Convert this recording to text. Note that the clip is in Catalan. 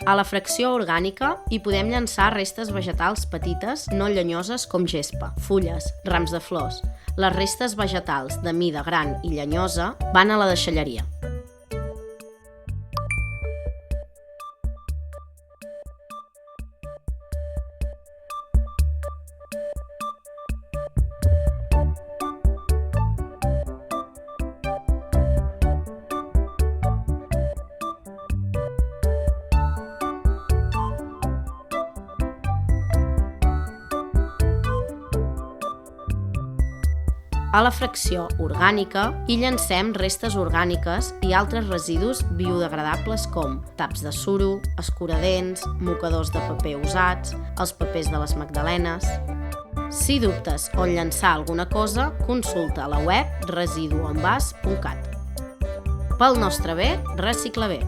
A la fracció orgànica hi podem llançar restes vegetals petites no llenyoses com gespa, fulles, rams de flors. Les restes vegetals de mida gran i llenyosa van a la deixalleria. A la fracció orgànica hi llancem restes orgàniques i altres residus biodegradables com taps de suro, escuradents, mocadors de paper usats, els papers de les magdalenes. Si dubtes on llançar alguna cosa, consulta la web residuenvas.cat. Pel nostre bé, recicla bé.